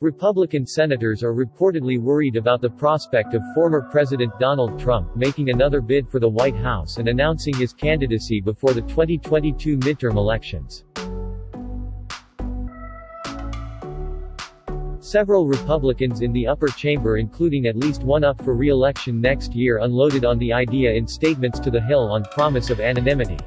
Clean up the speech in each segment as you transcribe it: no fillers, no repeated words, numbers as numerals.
Republican senators are reportedly worried about the prospect of former President Donald Trump making another bid for the White House and announcing his candidacy before the 2022 midterm elections. Several Republicans in the upper chamber, including at least one up for re-election next year, unloaded on the idea in statements to The Hill on promise of anonymity.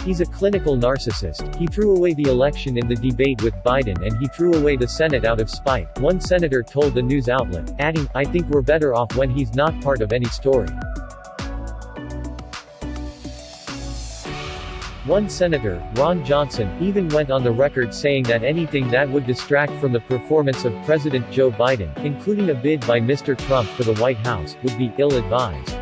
He's a clinical narcissist. He threw away the election in the debate with Biden and he threw away the Senate out of spite, one senator told the news outlet, adding, "I think we're better off when he's not part of any story." One senator, Ron Johnson, even went on the record saying that anything that would distract from the performance of President Joe Biden, including a bid by Mr. Trump for the White House, would be ill-advised.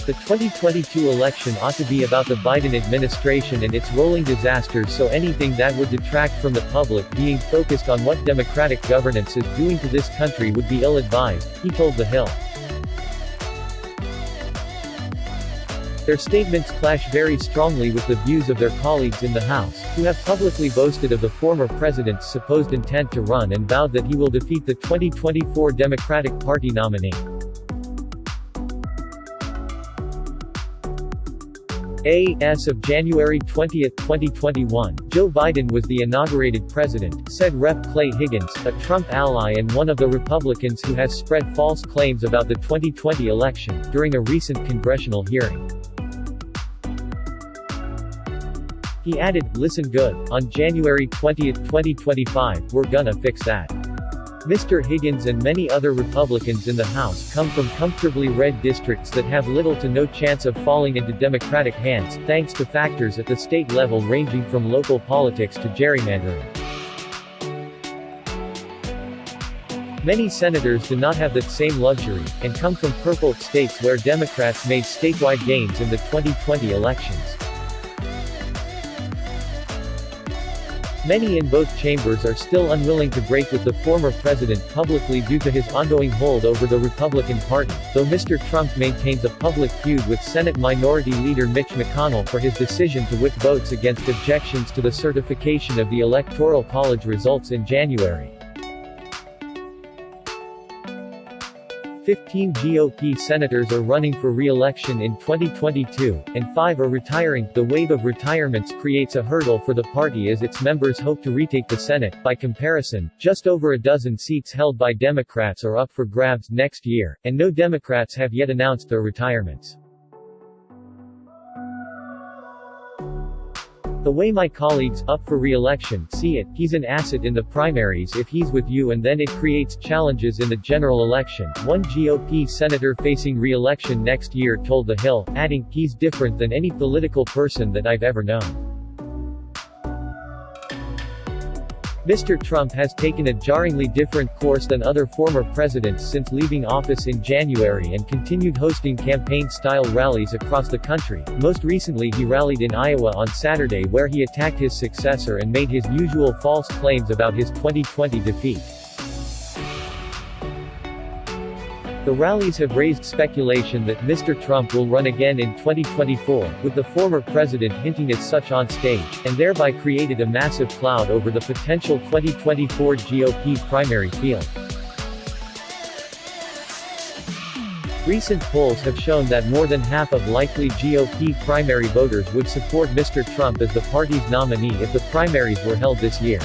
The 2022 election ought to be about the Biden administration and its rolling disasters, so anything that would detract from the public being focused on what democratic governance is doing to this country would be ill-advised, he told The Hill. Their statements clash very strongly with the views of their colleagues in the House, who have publicly boasted of the former president's supposed intent to run and vowed that he will defeat the 2024 Democratic Party nominee. As of January 20, 2021, Joe Biden was the inaugurated president, said Rep. Clay Higgins, a Trump ally and one of the Republicans who has spread false claims about the 2020 election, during a recent congressional hearing. He added, "Listen good, on January 20, 2025, we're gonna fix that." Mr. Higgins and many other Republicans in the House come from comfortably red districts that have little to no chance of falling into Democratic hands, thanks to factors at the state level ranging from local politics to gerrymandering. Many senators do not have that same luxury, and come from purple states where Democrats made statewide gains in the 2020 elections. Many in both chambers are still unwilling to break with the former president publicly due to his ongoing hold over the Republican Party, though Mr. Trump maintains a public feud with Senate Minority Leader Mitch McConnell for his decision to whip votes against objections to the certification of the Electoral College results in January. 15 GOP senators are running for re-election in 2022, and 5 are retiring. The wave of retirements creates a hurdle for the party as its members hope to retake the Senate. By comparison, just over a dozen seats held by Democrats are up for grabs next year, and no Democrats have yet announced their retirements. The way my colleagues, up for re-election, see it, he's an asset in the primaries if he's with you, and then it creates challenges in the general election, one GOP senator facing re-election next year told The Hill, adding, "He's different than any political person that I've ever known." Mr. Trump has taken a jarringly different course than other former presidents since leaving office in January and continued hosting campaign-style rallies across the country. Most recently he rallied in Iowa on Saturday where he attacked his successor and made his usual false claims about his 2020 defeat. The rallies have raised speculation that Mr. Trump will run again in 2024, with the former president hinting as such on stage, and thereby created a massive cloud over the potential 2024 GOP primary field. Recent polls have shown that more than half of likely GOP primary voters would support Mr. Trump as the party's nominee if the primaries were held this year.